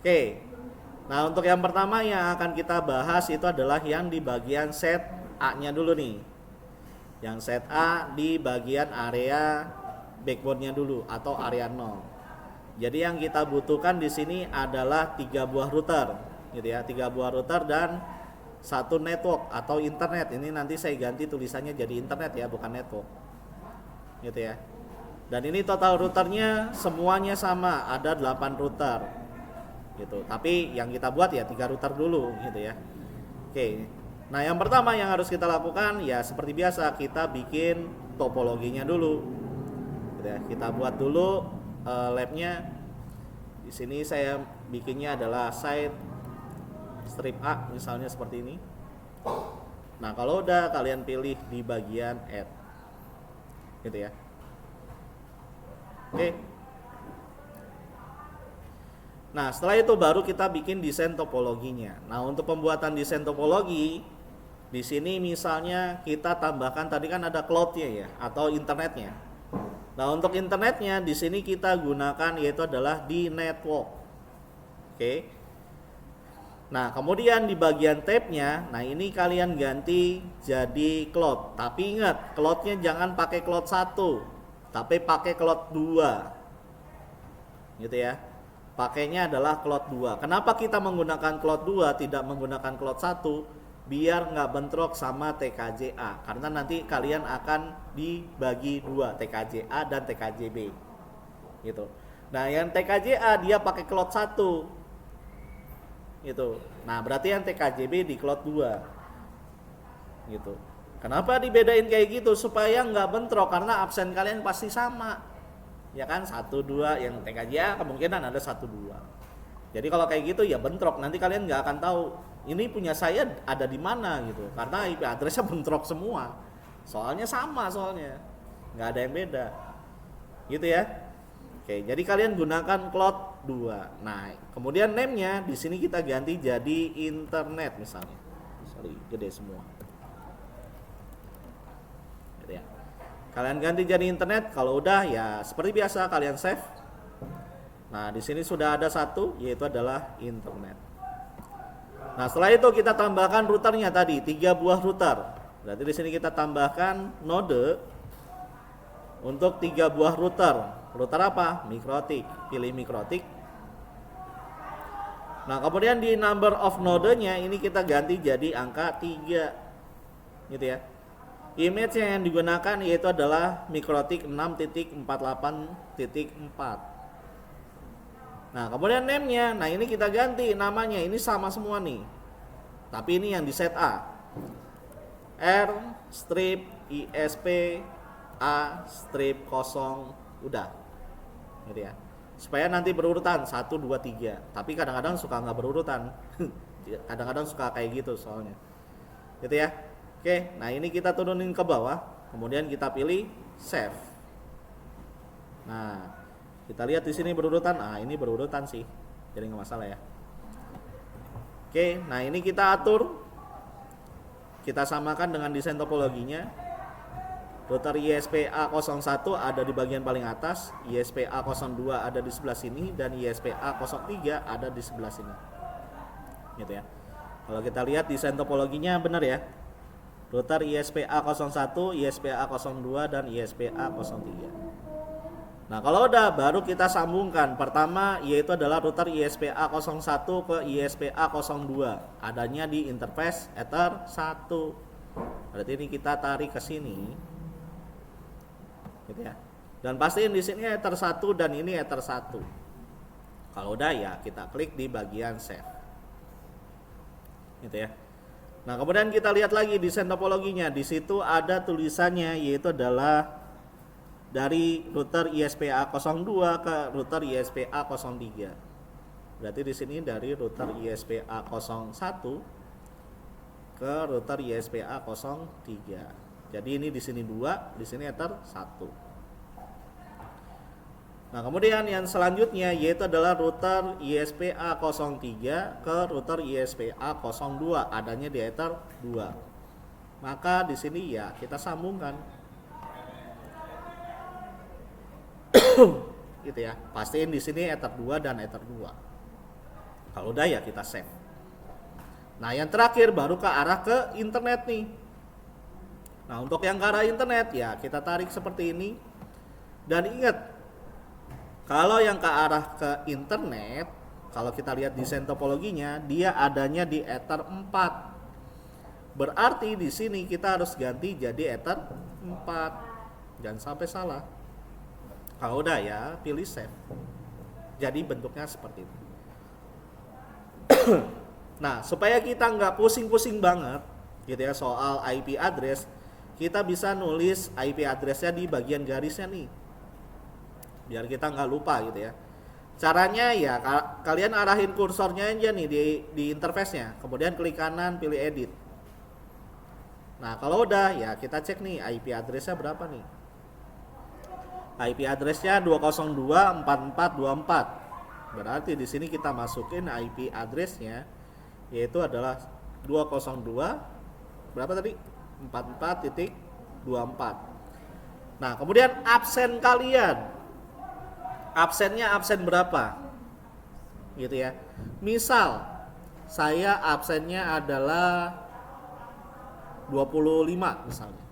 Oke. Nah, untuk yang pertama yang akan kita bahas itu adalah yang di bagian set A-nya dulu nih. Yang set A di bagian area backbone-nya dulu atau area 0. Jadi yang kita butuhkan di sini adalah 3 buah router, gitu ya. 3 buah router dan satu network atau internet. Ini nanti saya ganti tulisannya jadi internet ya, bukan network. Gitu ya. Dan ini total routernya semuanya sama, ada 8 router. Gitu. Tapi yang kita buat ya 3 router dulu gitu ya. Oke. Nah, yang pertama yang harus kita lakukan ya seperti biasa, kita bikin topologinya dulu. Gitu ya. Kita buat dulu labnya. Di sini saya bikinnya adalah site strip A misalnya seperti ini. Nah, kalau udah kalian pilih di bagian add. Gitu ya. Oke. Nah, setelah itu baru kita bikin desain topologinya. Nah, untuk pembuatan desain topologi di sini misalnya kita tambahkan tadi kan ada cloud-nya ya atau internetnya. Nah, untuk internetnya di sini kita gunakan yaitu adalah di network. Oke. Nah, kemudian di bagian tab-nya, nah ini kalian ganti jadi cloud. Tapi ingat, cloud-nya jangan pakai cloud 1, tapi pakai cloud 2. Gitu ya. Pakainya adalah cloud 2. Kenapa kita menggunakan cloud 2 tidak menggunakan cloud 1? Biar nggak bentrok sama TKJ-A. Karena nanti kalian akan dibagi 2, TKJ-A dan TKJ-B. Gitu. Nah, yang TKJ-A dia pakai cloud 1. Gitu. Nah, berarti yang TKJ-B di cloud 2. Gitu. Kenapa dibedain kayak gitu? Supaya nggak bentrok, karena absen kalian pasti sama. Ya kan, 1, 2, yang TKJ-A kemungkinan ada 1, 2. Jadi kalau kayak gitu ya bentrok, nanti kalian nggak akan tahu ini punya saya ada di mana gitu, karena IP addressnya bentrok semua. Soalnya sama, nggak ada yang beda. Gitu ya. Oke, jadi kalian gunakan cloud 2. Nah, kemudian name-nya di sini kita ganti jadi internet misalnya. Sorry, gede semua. Gitu ya. Kalian ganti jadi internet, kalau udah ya seperti biasa kalian save. Nah, di sini sudah ada satu yaitu adalah internet. Nah, setelah itu kita tambahkan routernya tadi, 3 buah router. Berarti di sini kita tambahkan node untuk 3 buah router. Router apa? Mikrotik. Pilih mikrotik. Nah, kemudian di number of node-nya ini kita ganti jadi angka 3. Gitu ya. Image yang digunakan yaitu adalah mikrotik 6.48.4. Nah, kemudian name-nya, nah ini kita ganti namanya, ini sama semua nih. Tapi ini yang di set A. R strip ISP A strip 0 udah. Gitu ya. Supaya nanti berurutan 1 2 3. Tapi kadang-kadang suka nggak berurutan. Kadang-kadang suka kayak gitu soalnya. Gitu ya. Oke, nah ini kita turunin ke bawah, kemudian kita pilih save. Nah, kita lihat di sini berurutan. Ah, ini berurutan sih. Jadi nggak masalah ya. Oke, nah ini kita atur. Kita samakan dengan desain topologinya. Router ISP A01 ada di bagian paling atas, ISP A02 ada di sebelah sini, dan ISP A03 ada di sebelah sini. Gitu ya. Kalau kita lihat desain topologinya benar ya. Router ISP A01, ISP A02 dan ISP A03. Nah, kalau udah baru kita sambungkan. Pertama yaitu adalah router ISP A01 ke ISP A02. Adanya di interface Ether 1. Berarti ini kita tarik ke sini. Gitu ya. Dan pastiin di sini Ether 1 dan ini Ether 1. Kalau udah ya kita klik di bagian save. Gitu ya. Nah, kemudian kita lihat lagi desain topologinya. Di situ ada tulisannya yaitu adalah dari router ISP A02 ke router ISP A03. Berarti di sini dari router ISP A01 ke router ISP A03. Jadi ini di sini 2, di sini Ether 1. Nah, kemudian yang selanjutnya yaitu adalah router ISP A03 ke router ISP A02, adanya di Ether 2. Maka di sini ya kita sambungkan. Gitu ya. Pastiin di sini Ether 2 dan Ether 2. Kalau udah ya kita save. Nah, yang terakhir baru ke arah ke internet nih. Nah, untuk yang ke arah internet ya kita tarik seperti ini. Dan ingat, kalau yang ke arah ke internet, kalau kita lihat desain topologinya, dia adanya di Ether 4. Berarti di sini kita harus ganti jadi Ether 4. Jangan sampai salah. Kalau udah ya pilih save. Jadi bentuknya seperti itu. Nah, supaya kita nggak pusing-pusing banget gitu ya soal IP address, kita bisa nulis IP addressnya di bagian garisnya nih, biar kita nggak lupa gitu ya. Caranya ya kalian arahin kursornya aja nih di interface-nya, kemudian klik kanan pilih edit. Nah, kalau udah ya kita cek nih IP addressnya berapa nih. IP addressnya 202.4424. Berarti di sini kita masukin IP addressnya, yaitu adalah 202 berapa tadi? 44.24. Nah, kemudian absen kalian. Absennya absen berapa? Gitu ya. Misal saya absennya adalah 25 misalnya.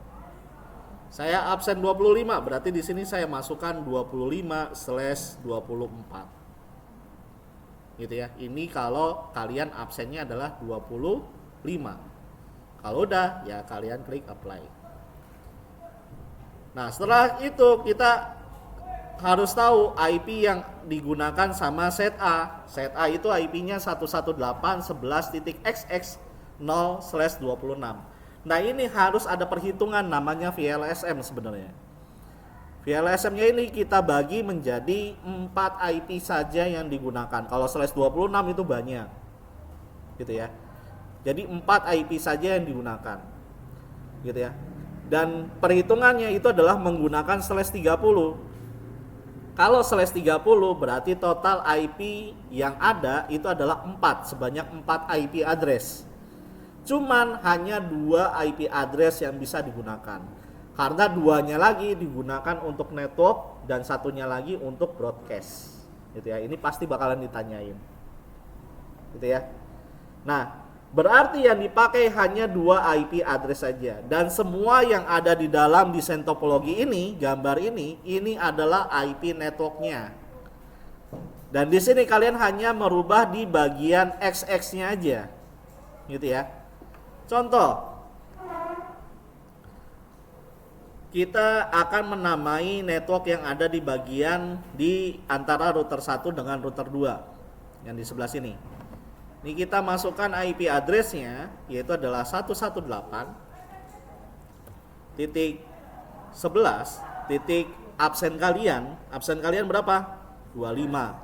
Saya absen 25, berarti di sini saya masukkan 25/24. Gitu ya. Ini kalau kalian absennya adalah 25. Kalau udah ya kalian klik apply. Nah, setelah itu kita harus tahu IP yang digunakan sama set A. Set A itu IP-nya 118.11.xx0/26. Nah, ini harus ada perhitungan namanya VLSM sebenarnya. VLSM-nya ini kita bagi menjadi 4 IP saja yang digunakan. Kalau /26 itu banyak. Gitu ya. Jadi 4 IP saja yang digunakan. Gitu ya. Dan perhitungannya itu adalah menggunakan /30. Kalau /30 berarti total IP yang ada itu adalah 4, sebanyak 4 IP address. Cuman hanya 2 IP address yang bisa digunakan. Karena 2-nya lagi digunakan untuk network dan satunya lagi untuk broadcast. Gitu ya. Ini pasti bakalan ditanyain. Gitu ya. Nah, berarti yang dipakai hanya 2 IP address saja. Dan semua yang ada di dalam desain topologi ini, gambar ini adalah IP networknya. Dan di sini kalian hanya merubah di bagian XX-nya aja. Gitu ya. Contoh, kita akan menamai network yang ada di bagian di antara router 1 dengan router 2 yang di sebelah sini. Ini kita masukkan IP addressnya, yaitu adalah 118.11 titik absen kalian. Absen kalian berapa? 25.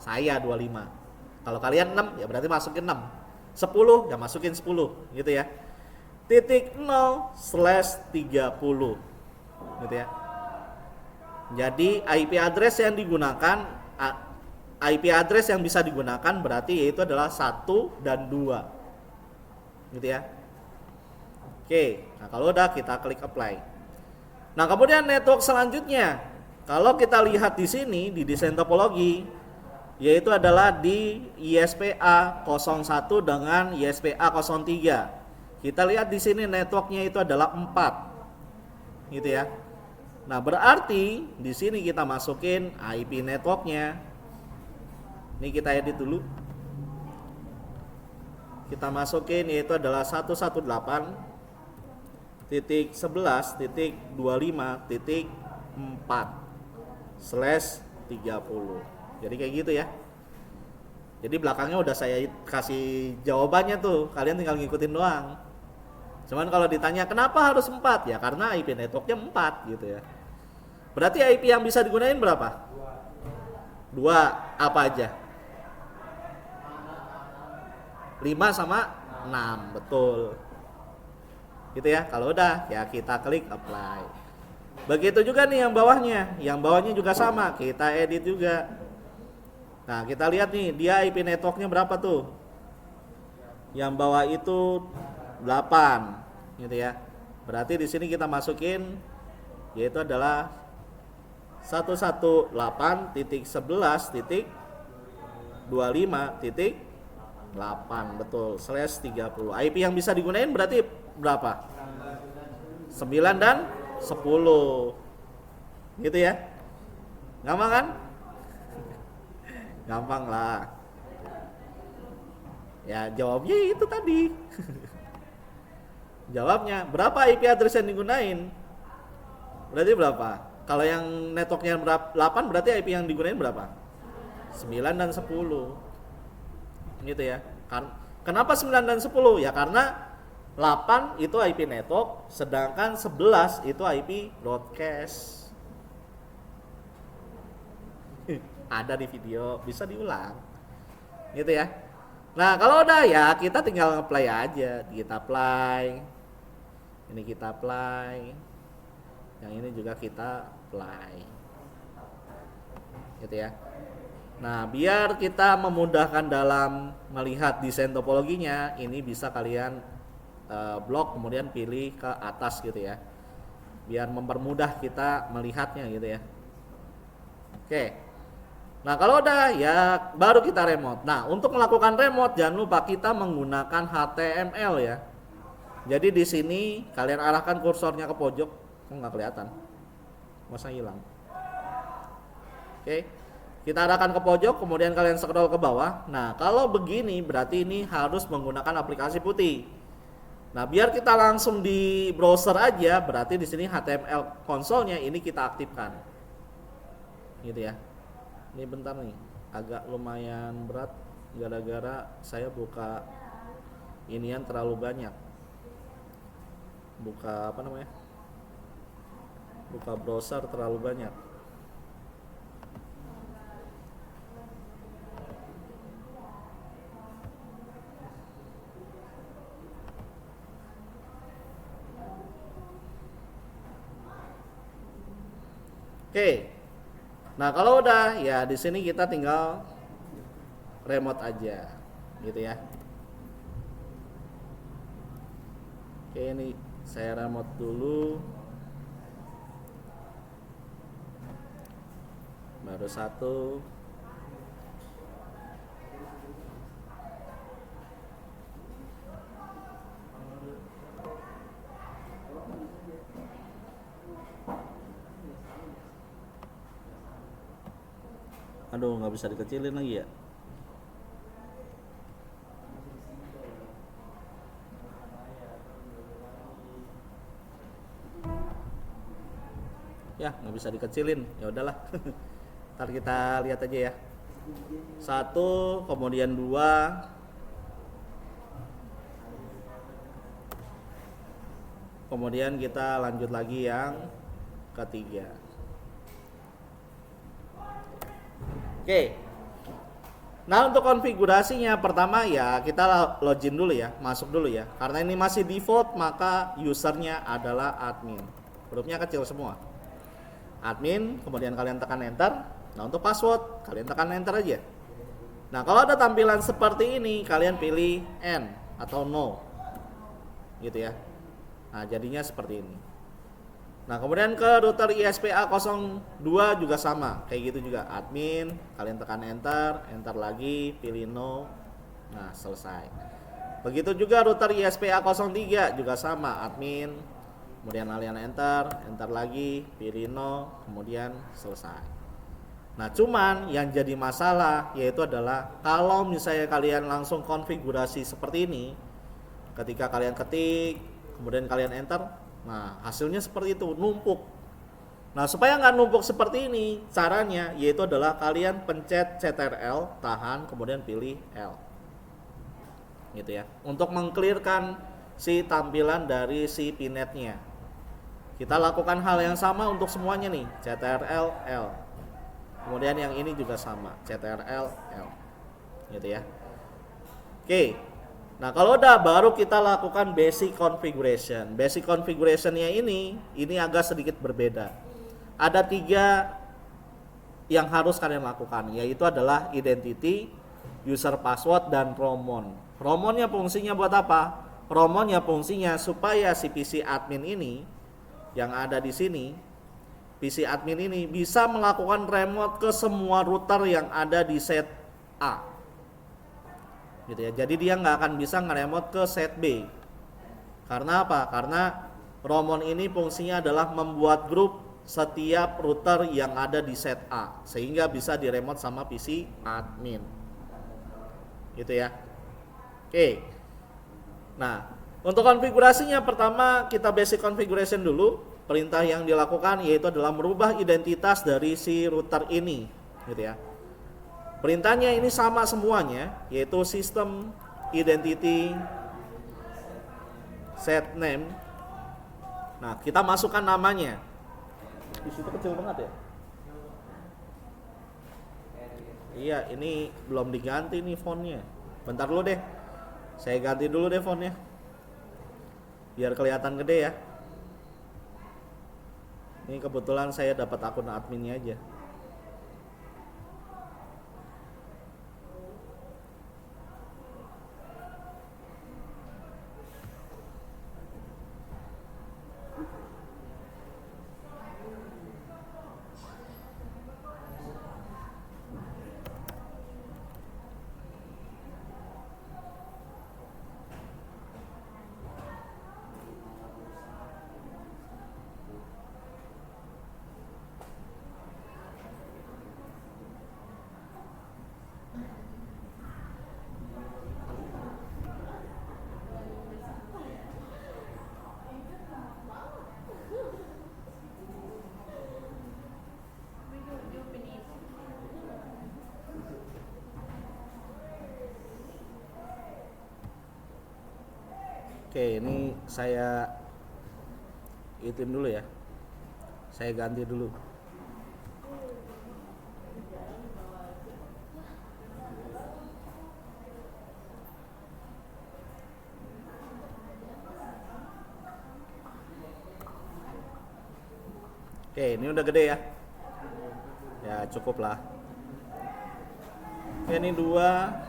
Saya 25. Kalau kalian 6 ya berarti masukin 6. 10 ya masukin 10 gitu ya. Titik 0/30 gitu ya. Jadi IP address yang digunakan, IP address yang bisa digunakan berarti yaitu adalah 1 dan 2 gitu ya. Oke, nah kalau udah kita klik apply. Nah, kemudian network selanjutnya, kalau kita lihat di sini di desain topologi, yaitu adalah di ISPA 01 dengan ISPA 03. Kita lihat di sini networknya itu adalah 4. Gitu ya. Nah, berarti di sini kita masukin IP networknya. Ini kita edit dulu. Kita masukin yaitu adalah 118.11.25.4/30. Jadi kayak gitu ya. Jadi belakangnya udah saya kasih jawabannya tuh, kalian tinggal ngikutin doang. Cuman kalau ditanya kenapa harus 4? Ya karena IP networknya 4 gitu ya. Berarti IP yang bisa digunain berapa? 2 apa aja? 5 sama 6, betul. Gitu ya. Kalau udah ya kita klik apply. Begitu juga nih yang bawahnya. Yang bawahnya juga sama, kita edit juga. Nah, kita lihat nih, dia IP networknya berapa tuh? Yang bawah itu 8 gitu ya. Berarti di sini kita masukin yaitu adalah 118.11.25.4 8, betul, /30. IP yang bisa digunain berarti berapa? 9 dan 10. Gitu ya. Gampang kan? Gampang lah. Ya jawabnya itu tadi. Jawabnya berapa IP address yang digunain? Berarti berapa? Kalau yang networknya 8 berarti IP yang digunain berapa? 9 dan 10. Gitu ya. Kenapa 9 dan 10? Ya karena 8 itu IP network, sedangkan 11 itu IP broadcast. Ada di video, bisa diulang. Gitu ya. Nah, kalau udah ya kita tinggal nge-play aja. Kita play. Ini kita play. Yang ini juga kita play. Gitu ya. Nah, biar kita memudahkan dalam melihat desain topologinya, ini bisa kalian blok kemudian pilih ke atas gitu ya. Biar mempermudah kita melihatnya gitu ya. Oke. Nah, kalau udah ya baru kita remote. Nah, untuk melakukan remote jangan lupa kita menggunakan HTML ya. Jadi di sini kalian arahkan kursornya ke pojok. Kok nggak kelihatan? Masa hilang? Oke. Kita arahkan ke pojok, kemudian kalian scroll ke bawah. Nah, kalau begini berarti ini harus menggunakan aplikasi putih. Nah, biar kita langsung di browser aja, berarti di sini HTML konsolnya ini kita aktifkan. Gitu ya. Ini bentar nih, agak lumayan berat gara-gara saya buka inian terlalu banyak. Buka apa namanya? Buka browser terlalu banyak. Oke. Nah, kalau udah ya di sini kita tinggal remote aja. Gitu ya. Oke, ini saya remote dulu. Baru satu. Aduh, nggak bisa dikecilin lagi ya. Ya, nggak bisa dikecilin. Ya udahlah. Ntar kita lihat aja ya. 1, kemudian 2. Kemudian kita lanjut lagi yang ketiga. Oke. Nah, untuk konfigurasinya pertama ya kita login dulu ya, masuk dulu ya. Karena ini masih default maka usernya adalah admin. Hurufnya kecil semua. Admin, kemudian kalian tekan enter. Nah, untuk password kalian tekan enter aja. Nah, kalau ada tampilan seperti ini kalian pilih N atau no. Gitu ya. Nah, jadinya seperti ini. Nah, kemudian ke router ISPA02 juga sama, kayak gitu juga. Admin, kalian tekan enter, enter lagi, pilih no. Nah, selesai. Begitu juga router ISPA03 juga sama, admin, kemudian kalian enter, enter lagi, pilih no, kemudian selesai. Nah, cuman yang jadi masalah yaitu adalah kalau misalnya kalian langsung konfigurasi seperti ini, ketika kalian ketik, kemudian kalian enter, nah, hasilnya seperti itu, numpuk. Nah, supaya nggak numpuk seperti ini, caranya yaitu adalah kalian pencet CTRL, tahan, kemudian pilih L. Gitu ya. Untuk mengclearkan si tampilan dari si pinetnya. Kita lakukan hal yang sama untuk semuanya nih, CTRL, L. Kemudian yang ini juga sama, CTRL, L. Gitu ya. Oke. Nah, kalau udah baru kita lakukan basic configuration. Basic configurationnya ini agak sedikit berbeda. Ada 3 yang harus kalian lakukan, yaitu adalah identity, user password, dan romon. Romonnya fungsinya buat apa? Romonnya fungsinya supaya si PC admin ini yang ada di sini, PC admin ini bisa melakukan remote ke semua router yang ada di set A. gitu ya. Jadi dia nggak akan bisa ngeremote ke set B. Karena apa? Karena Romon ini fungsinya adalah membuat grup setiap router yang ada di set A, sehingga bisa diremote sama PC admin. Gitu ya. Oke. Nah, untuk konfigurasinya pertama kita basic configuration dulu. Perintah yang dilakukan yaitu adalah merubah identitas dari si router ini, gitu ya. Perintahnya ini sama semuanya, yaitu system identity set name. Nah, kita masukkan namanya. Di situ kecil banget ya. Iya, ini belum diganti nih fontnya. Bentar dulu deh. Saya ganti dulu deh fontnya. Biar kelihatan gede ya. Ini kebetulan saya dapat akun adminnya aja. Oke, ini saya itin dulu ya. Saya ganti dulu. Oke, ini udah gede ya. Ya, cukup lah. Oke, ini 2.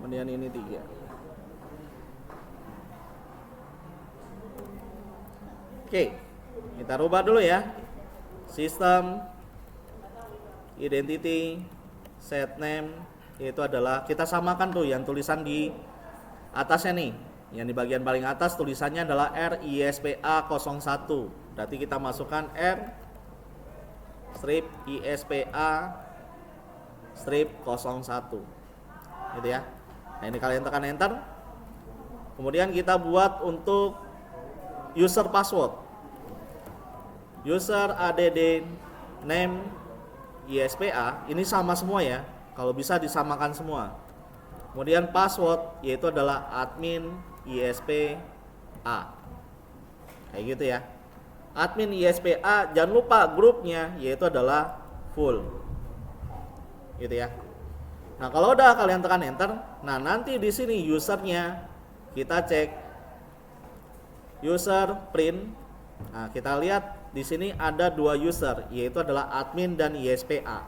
Kemudian ini 3. Oke, kita rubah dulu ya. Sistem identity set name itu adalah kita samakan tuh yang tulisan di atasnya nih. Yang di bagian paling atas tulisannya adalah RISPA01. Berarti kita masukkan R-ISPA-01. Gitu ya. Nah, ini kalian tekan enter. Kemudian kita buat untuk user password. User add name ISPA ini sama semua ya. Kalau bisa disamakan semua. Kemudian password yaitu adalah admin ISPA. Kayak gitu ya. Admin ISPA, jangan lupa grupnya yaitu adalah full. Gitu ya. Nah, kalau udah kalian tekan enter, nah nanti di sini usernya kita cek user print. Nah, kita lihat di sini ada 2 user yaitu adalah admin dan ISPA.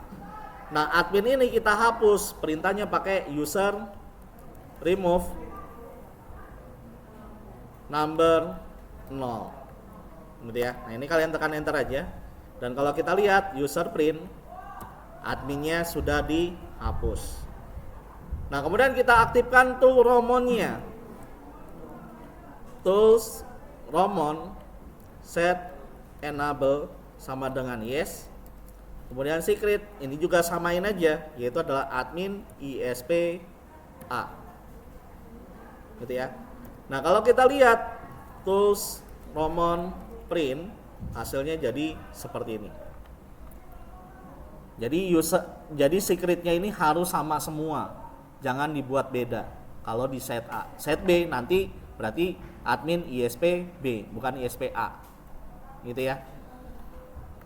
Nah, admin ini kita hapus, perintahnya pakai user remove number 0. Gitu ya. Nah, ini kalian tekan enter aja. Dan kalau kita lihat user print adminnya sudah dihapus. Nah, kemudian kita aktifkan tool Romonnya. Tools Romon set enable sama dengan yes. Kemudian secret ini juga samain aja, yaitu adalah admin ISPA. Gitu ya. Nah, kalau kita lihat tools Romon print hasilnya jadi seperti ini. Jadi secretnya ini harus sama semua. Jangan dibuat beda. Kalau di set A, set B nanti berarti admin ISP B, bukan ISPA. Gitu ya.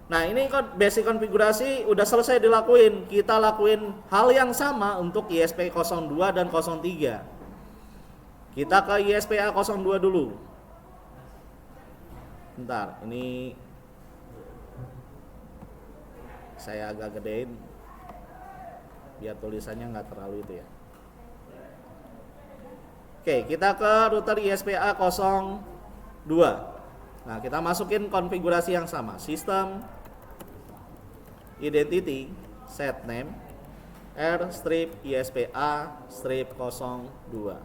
Nah, ini basic konfigurasi udah selesai dilakuin. Kita lakuin hal yang sama untuk ISP 02 dan 03. Kita ke ISPA 02 dulu. Bentar, ini saya agak gedein biar tulisannya nggak terlalu itu ya. Oke, kita ke router ISPA 02. Nah, kita masukin konfigurasi yang sama. System identity set name r strip ispa strip 02.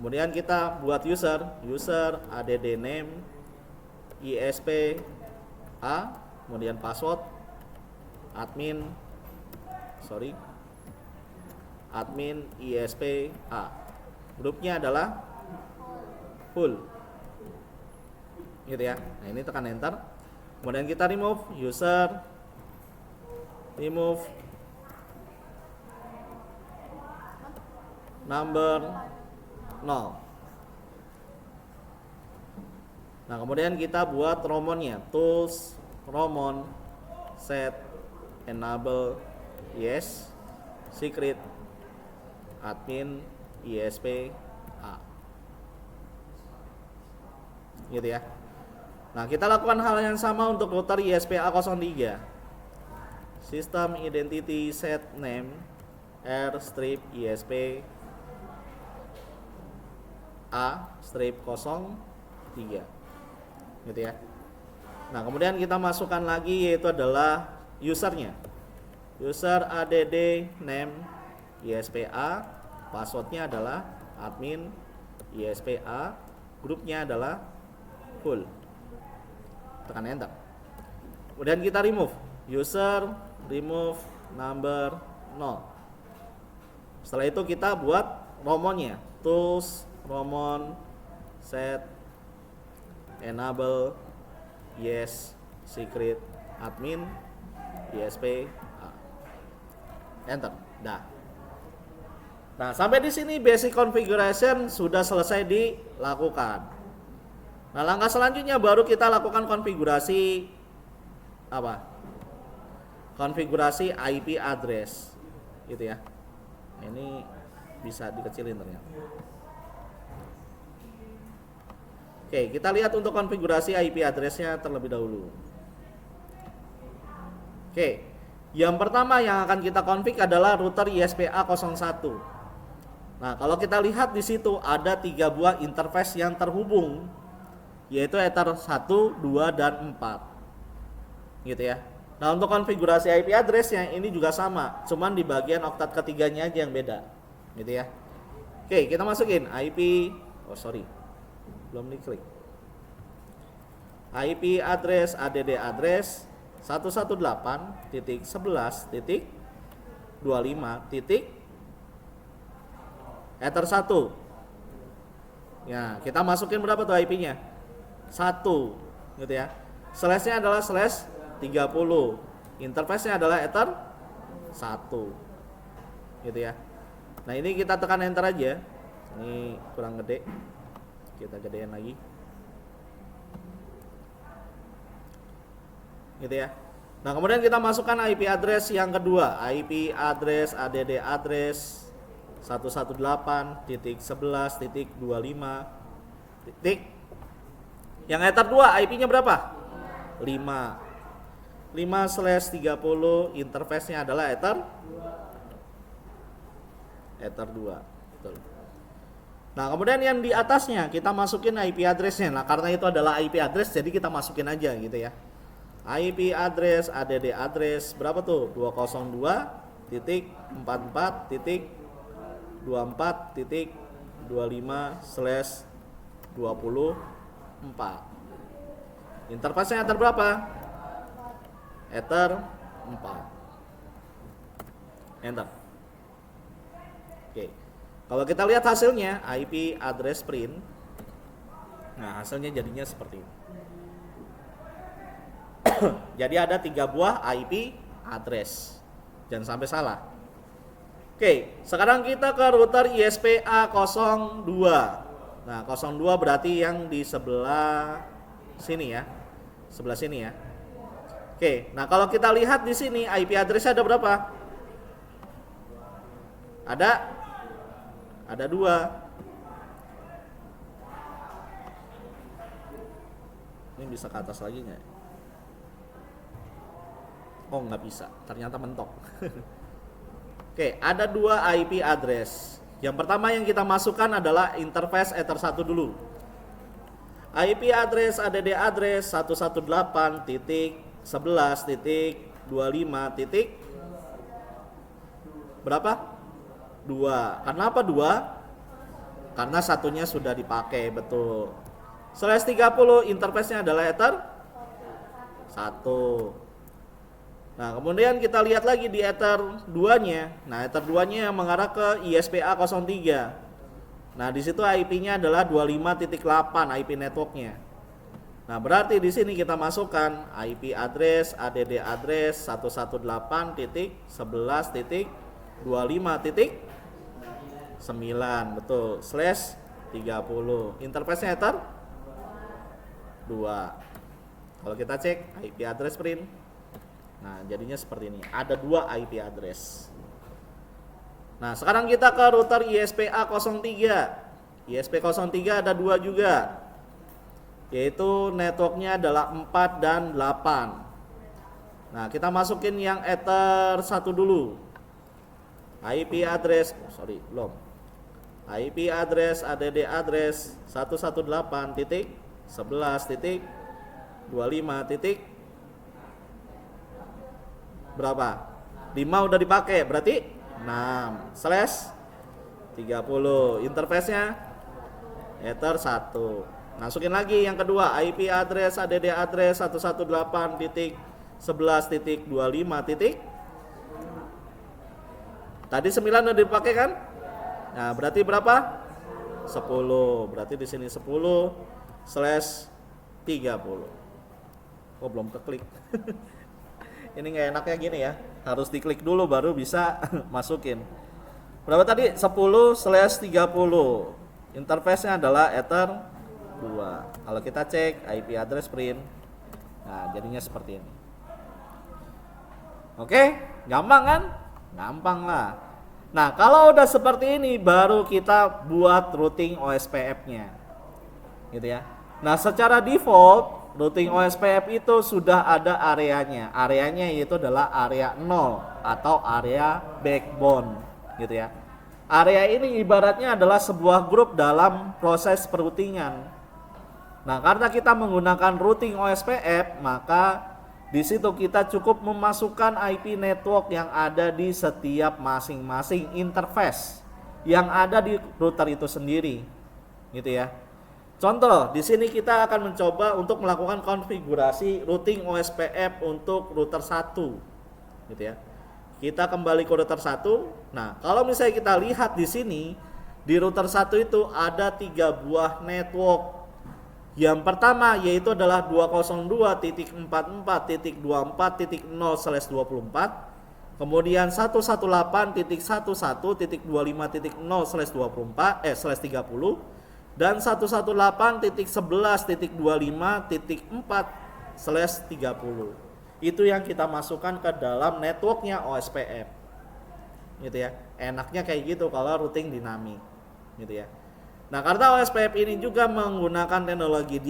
Kemudian kita buat user add name ispa, kemudian password admin ispa, grupnya adalah full gitu ya. Nah ini tekan enter, kemudian kita remove number 0. Nah kemudian kita buat romonnya, tools romon set enable yes secret admin ispa gitu ya. Nah kita lakukan hal yang sama untuk router ISPA03. System identity set name r strip isp a strip 03 gitu ya. Nah kemudian kita masukkan lagi yaitu adalah usernya, user add name ispa, passwordnya adalah admin ispa, grupnya adalah full, tekan enter. Kemudian kita remove number 0. Setelah itu kita buat romonnya, tools romon set enable yes secret admin ispa enter. Nah sampai di sini basic configuration sudah selesai dilakukan. Nah langkah selanjutnya baru kita lakukan konfigurasi konfigurasi IP address gitu ya. Ini bisa dikecilin ternyata. Oke, kita lihat untuk konfigurasi IP addressnya terlebih dahulu. Oke, yang pertama yang akan kita config adalah router ISPA01. Nah kalau kita lihat di situ ada 3 buah interface yang terhubung, yaitu Ether 1, 2, dan 4 gitu ya. Nah untuk konfigurasi IP addressnya ini juga sama, cuman di bagian oktat ketiganya aja yang beda gitu ya. Oke kita masukin IP, belum diklik, IP address add address 118.11.25. Ether 1 ya, kita masukin berapa tuh IP-nya? 1 gitu ya. Slashnya adalah slash 30, interface-nya adalah Ether 1 gitu ya. Nah ini kita tekan enter aja. Ini kurang gede, kita gedein lagi gitu ya. Nah kemudian kita masukkan IP address yang kedua, IP address add address 118.11.25. Yang Ether 2 IP-nya berapa? 5/30, interface-nya adalah Ether 2. Betul. Nah kemudian yang di atasnya kita masukin IP address-nya. Nah karena itu adalah IP address jadi kita masukin aja gitu ya. IP address add address berapa tuh? 202.14.24.25/24. Interface-nya Ether berapa? Ether 4. Enter. Oke. Kalau kita lihat hasilnya IP address print. Nah, hasilnya jadinya seperti ini. Jadi ada 3 buah IP address. Jangan sampai salah. Oke, sekarang kita ke router ISPA02. Nah, 02 berarti yang di sebelah sini ya. Sebelah sini ya. Oke, nah kalau kita lihat di sini IP address ada berapa? Ada 2. Ini bisa ke atas lagi nggak? Oh nggak bisa, ternyata mentok. Oke, ada 2 IP address. Yang pertama yang kita masukkan adalah interface Ether 1 dulu. IP address add address 118.11.25. Berapa? 2. Kenapa 2? Karena satunya sudah dipakai, betul. Slash 30 interface-nya adalah Ether 1. Nah, kemudian kita lihat lagi di Ether 2-nya. Nah, Ether 2-nya yang mengarah ke ISPA 03. Nah, di situ IP-nya adalah 25.8 IP network-nya. Nah, berarti di sini kita masukkan IP address ADD address 118.11.25.9, betul, slash 30. Interface-nya Ether 2. Kalau kita cek IP address print, nah jadinya seperti ini, ada 2 IP address. Nah, sekarang kita ke router ISPA 03. ISP03 ada 2 juga, yaitu networknya adalah 4 dan 8. Nah, kita masukin yang Ether 1 dulu. IP address, IP address ADD address 118.11.25. Berapa? 5 udah dipakai, berarti 6 slash 30. Interface-nya Ether 1. Masukin lagi yang kedua, IP address ADD address 118.11.25. Tadi 9 udah dipakai kan? Nah, berarti berapa? 10. Berarti di sini 10 slash 30. Oh, belum keklik. Ini nggak enaknya gini ya, harus diklik dulu baru bisa masukin. Berapa tadi? 10 slash 30. Interface-nya adalah Ether 2. Kalau kita cek IP address print, nah jadinya seperti ini. Oke, gampang kan? Gampang lah. Nah, kalau udah seperti ini baru kita buat routing OSPF-nya, gitu ya. Nah, secara default routing OSPF itu sudah ada areanya. Areanya yaitu adalah area 0 atau area backbone, gitu ya. Area ini ibaratnya adalah sebuah grup dalam proses peroutingan. Nah, karena kita menggunakan routing OSPF, maka di situ kita cukup memasukkan IP network yang ada di setiap masing-masing interface yang ada di router itu sendiri, gitu ya. Contoh, di sini kita akan mencoba untuk melakukan konfigurasi routing OSPF untuk router 1, gitu ya. Kita kembali ke router 1. Nah, kalau misalnya kita lihat di sini, di router 1 itu ada 3 buah network. Yang pertama yaitu adalah 202.44.24.0/24. Kemudian 118.11.20/30 dan 118.11.25.4/30. Itu yang kita masukkan ke dalam networknya OSPF, gitu ya. Enaknya kayak gitu kalau routing dinamik, gitu ya. Nah, karena OSPF ini juga menggunakan teknologi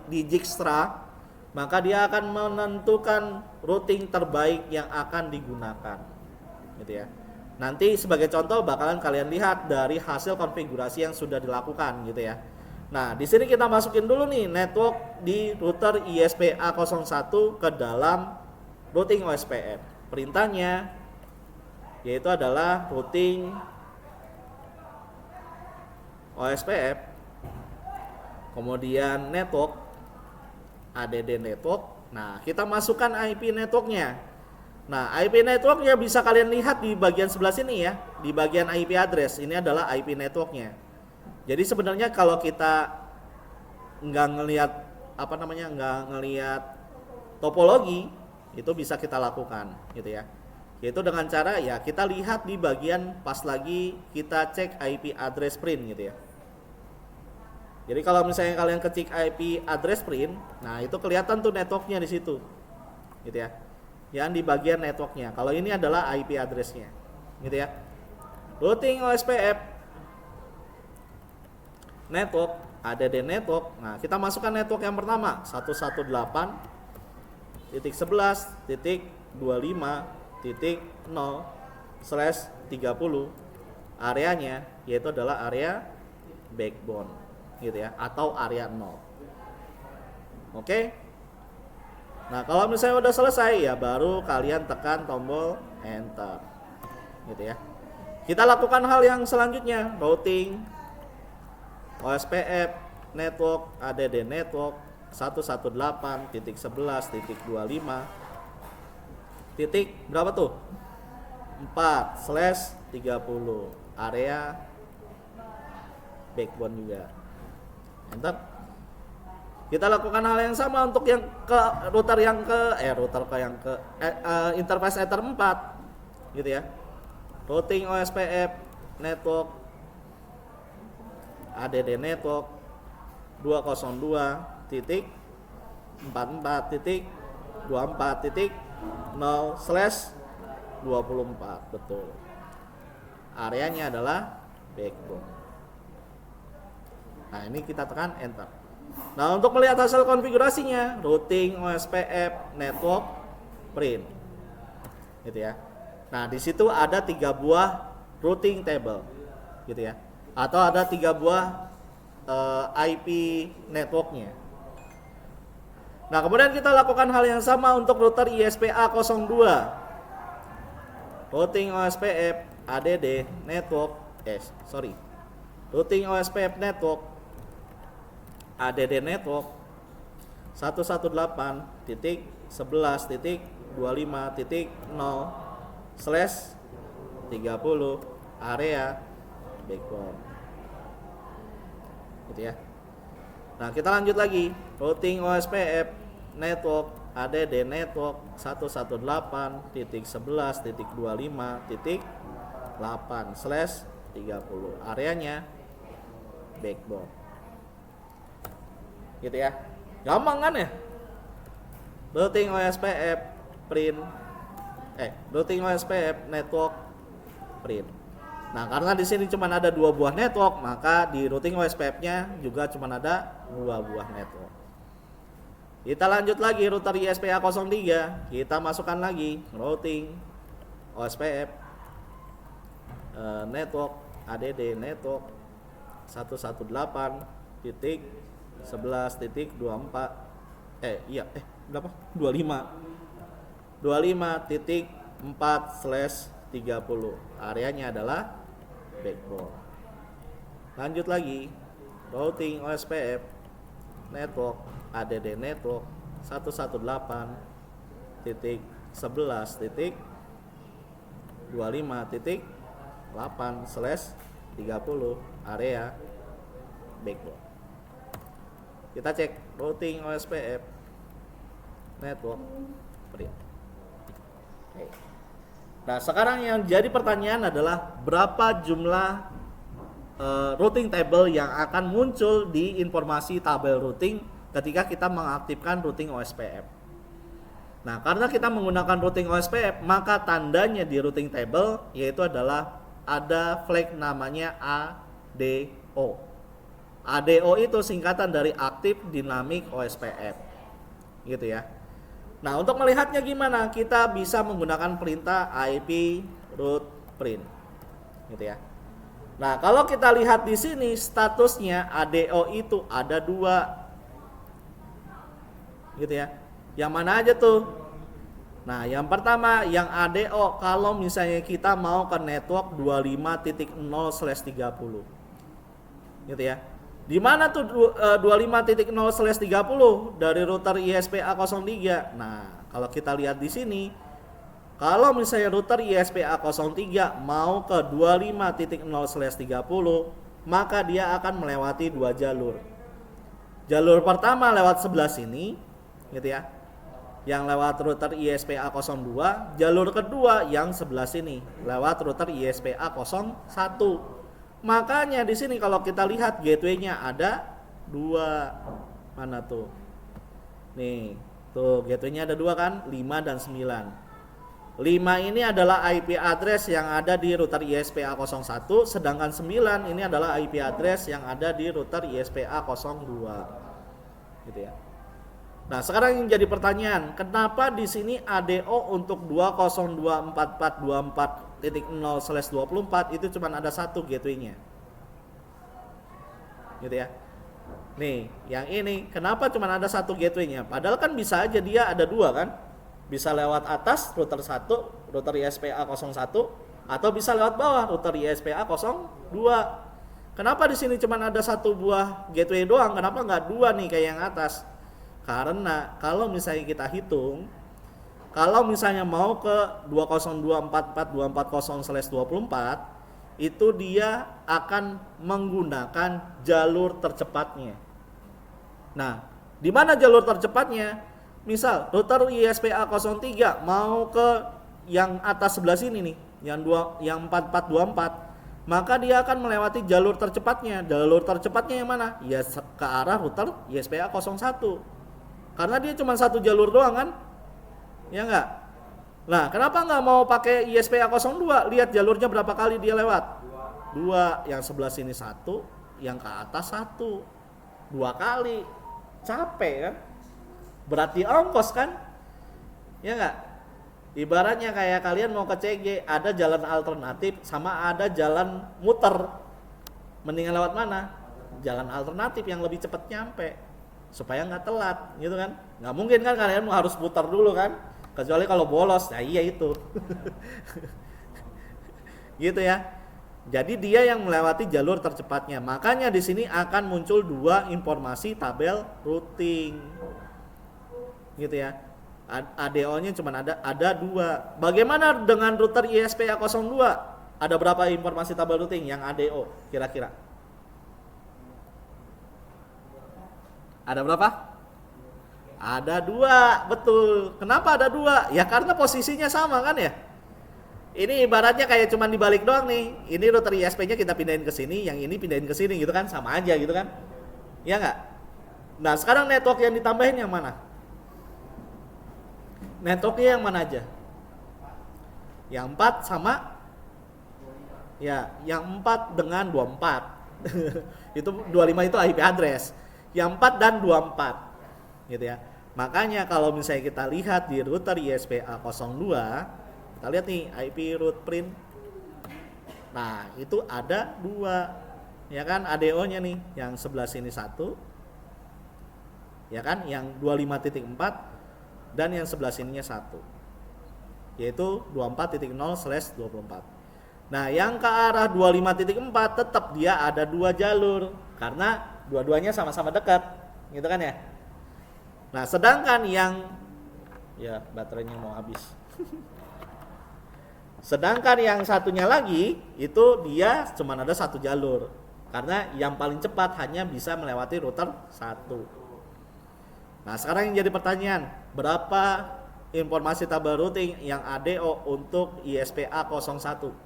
Dijkstra, maka dia akan menentukan routing terbaik yang akan digunakan, gitu ya. Nanti sebagai contoh bakalan kalian lihat dari hasil konfigurasi yang sudah dilakukan, gitu ya. Nah, di sini kita masukin dulu nih network di router ISPA01 ke dalam routing OSPF. Perintahnya yaitu adalah routing OSPF, kemudian network ADD network. Nah, kita masukkan IP networknya. Nah, IP networknya bisa kalian lihat di bagian sebelah sini ya, di bagian IP address. Ini adalah IP networknya. Jadi sebenarnya kalau kita nggak ngelihat topologi, itu bisa kita lakukan, gitu ya. Yaitu dengan cara ya kita lihat di bagian pas lagi kita cek IP address print, gitu ya. Jadi kalau misalnya kalian ketik IP address print, nah itu kelihatan tuh networknya di situ, gitu ya. Yang di bagian networknya. Kalau ini adalah IP addressnya, gitu ya. Routing OSPF network ADD network. Nah, kita masukkan network yang pertama 118.11.25.0/30. Areanya yaitu adalah area backbone, gitu ya, atau area 0. Oke. Nah, kalau misalnya udah selesai ya baru kalian tekan tombol enter, gitu ya. Kita lakukan hal yang selanjutnya, routing OSPF network ADD network 118.11.25 titik berapa tuh? 4/30 area backbone juga. Enter. Kita lakukan hal yang sama untuk yang ke router yang ke interface Ether 4 gitu ya. Routing OSPF network ADD network 202.44.24.0/24 betul. Areanya adalah backbone. Nah, ini kita tekan enter. Nah, untuk melihat hasil konfigurasinya, routing OSPF network print. Gitu ya. Nah, di situ ada 3 buah routing table. Gitu ya. Atau ada 3 buah IP networknya. Nah, kemudian kita lakukan hal yang sama untuk router ISPA02. Routing OSPF ADD network routing OSPF network ADD network 118.25.0/30 area backbone. Gitu ya. Nah, kita lanjut lagi. Routing OSPF network ADD network 118.25.8/30 areanya backbone. Gitu ya. Gampang kan ya? Routing OSPF print routing OSPF network print. Nah, karena di sini cuma ada 2 buah network, maka di routing OSPF-nya juga cuma ada 2 buah network. Kita lanjut lagi router ISPA03, kita masukkan lagi routing OSPF network ADD network 25.4/30 areanya adalah backbone. Lanjut lagi routing OSPF network ADD network 118.11.25.8/30 area backbone. Kita cek routing OSPF network print. Oke. Nah, sekarang yang jadi pertanyaan adalah berapa jumlah routing table yang akan muncul di informasi tabel routing ketika kita mengaktifkan routing OSPF. Nah, karena kita menggunakan routing OSPF, maka tandanya di routing table yaitu adalah ada flag namanya ADO. ADO itu singkatan dari Active Dynamic OSPF. Gitu ya. Nah, untuk melihatnya gimana? Kita bisa menggunakan perintah IP root print. Gitu ya. Nah, kalau kita lihat di sini statusnya ADO itu ada 2. Gitu ya. Yang mana aja tuh? Nah, yang pertama yang ADO kalau misalnya kita mau ke network 25.0/30. Gitu ya. Di mana tuh 25.0/30 dari router ISPA03? Nah, kalau kita lihat di sini, kalau misalnya router ISPA03 mau ke 25.0/30, maka dia akan melewati 2 jalur. Jalur pertama lewat sebelah sini, gitu ya. Yang lewat router ISPA02, jalur kedua yang sebelah sini lewat router ISPA01. Makanya di sini kalau kita lihat gateway-nya ada 2. Mana tuh? Nih, tuh gateway-nya ada 2 kan? 5 dan 9. 5 ini adalah IP address yang ada di router ISPA01, sedangkan 9 ini adalah IP address yang ada di router ISPA02. Gitu ya. Nah, sekarang yang jadi pertanyaan, kenapa di sini ADO untuk 202.4424.0/24 itu cuma ada 1 gateway-nya? Gitu ya. Nih, yang ini kenapa cuma ada 1 gateway-nya? Padahal kan bisa aja dia ada 2 kan? Bisa lewat atas router 1, router ISPA01, Atau bisa lewat bawah router ISPA 02. Kenapa di sini cuma ada satu buah gateway doang? Kenapa nggak dua nih kayak yang atas? Karena kalau misalnya kita hitung, kalau misalnya mau ke 20244.240/24 itu dia akan menggunakan jalur tercepatnya. Nah, di mana jalur tercepatnya? Misal router ISPA 03 mau ke yang atas sebelah sini nih, yang 4424, maka dia akan melewati jalur tercepatnya. Jalur tercepatnya yang mana? Ya ke arah router ISPA 01. Karena dia cuma satu jalur doang kan? Ya enggak? Nah, kenapa nggak mau pakai ISPA 02? Lihat jalurnya berapa kali dia lewat? Dua. Yang sebelah sini satu, yang ke atas satu. 2 kali. Capek kan? Berarti ongkos kan? Ya enggak? Ibaratnya kayak kalian mau ke CG, ada jalan alternatif sama ada jalan muter. Mendingan lewat mana? Jalan alternatif yang lebih cepat nyampe, supaya nggak telat, gitu kan? Nggak mungkin kan kalian harus putar dulu kan? Kecuali kalau bolos, nah iya itu. Gitu ya. Jadi dia yang melewati jalur tercepatnya. Makanya di sini akan muncul 2 informasi tabel routing. Gitu ya. ADO-nya cuma ada 2. Bagaimana dengan router ISPA 02? Ada berapa informasi tabel routing yang ADO kira-kira? Ada berapa? Ada 2, betul. Kenapa ada 2? Ya karena posisinya sama kan ya. Ini ibaratnya kayak cuma dibalik doang nih. Ini router ISP-nya kita pindahin ke sini, yang ini pindahin ke sini gitu kan, sama aja gitu kan. Ya nggak? Nah sekarang network yang ditambahin yang mana? Networknya yang mana aja? Yang 4 sama? Ya, yang 4 dengan 24. Itu 25 itu IP address. Yang 4 dan 24. Gitu ya. Makanya kalau misalnya kita lihat di router ISPA 02, kita lihat nih IP route print. Nah, itu ada 2. Ya kan, ADO-nya nih, yang sebelah sini 1. Ya kan, yang 25.4 dan yang sebelah sininya 1. Yaitu 24.0/24. Nah, yang ke arah 25.4 tetap dia ada 2 jalur karena dua-duanya sama-sama dekat, gitu kan ya. Nah, sedangkan yang ya baterainya mau habis. Sedangkan yang satunya lagi itu dia cuma ada 1 jalur. Karena yang paling cepat hanya bisa melewati router 1. Nah, sekarang yang jadi pertanyaan, berapa informasi tabel routing yang ADO untuk ISPA 01?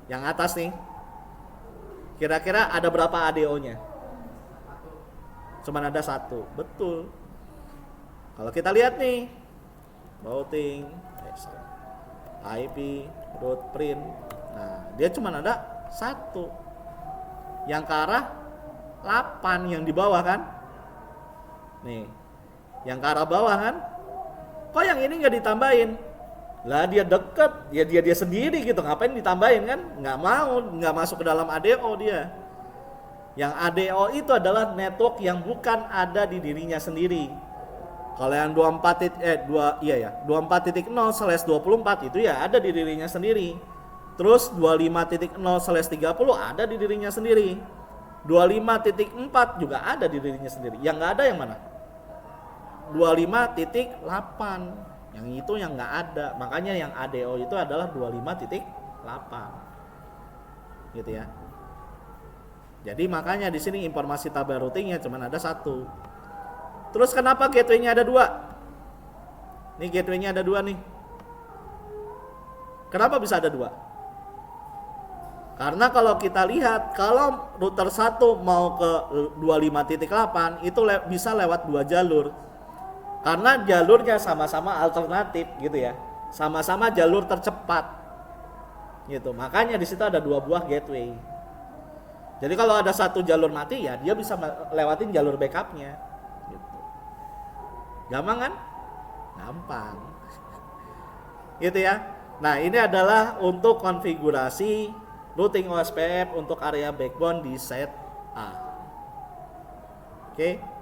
Yang atas nih. Kira-kira ada berapa ADO-nya? Cuman ada 1. Betul. Kalau kita lihat nih, routing, IP, route print. Nah, dia cuma ada 1. Yang ke arah 8 yang di bawah kan? Nih. Yang ke arah bawah kan? Kok yang ini nggak ditambahin? Lah dia deket, dia sendiri gitu, ngapain ditambahin kan? Nggak mau, nggak masuk ke dalam ADO dia. Yang ADO itu adalah network yang bukan ada di dirinya sendiri. Kalau yang 24.0/24 itu ya ada di dirinya sendiri. Terus 25.0/30 ada di dirinya sendiri. 25.4 juga ada di dirinya sendiri. Yang nggak ada yang mana? 25.8. Yang itu yang nggak ada. Makanya yang ADO itu adalah 25.8. Gitu ya. Jadi makanya di sini informasi tabel routingnya cuma ada 1. Terus kenapa gateway-nya ada 2? Nih gateway-nya ada 2 nih. Kenapa bisa ada 2? Karena kalau kita lihat, kalau router 1 mau ke 25.8 itu bisa lewat 2 jalur. Karena jalurnya sama-sama alternatif gitu ya. Sama-sama jalur tercepat. Gitu. Makanya di situ ada 2 buah gateway. Jadi kalau ada 1 jalur mati ya dia bisa lewatin jalur backupnya. Gitu. Gampang kan? Gampang. Gitu ya. Nah, ini adalah untuk konfigurasi routing OSPF untuk area backbone di set A. Oke.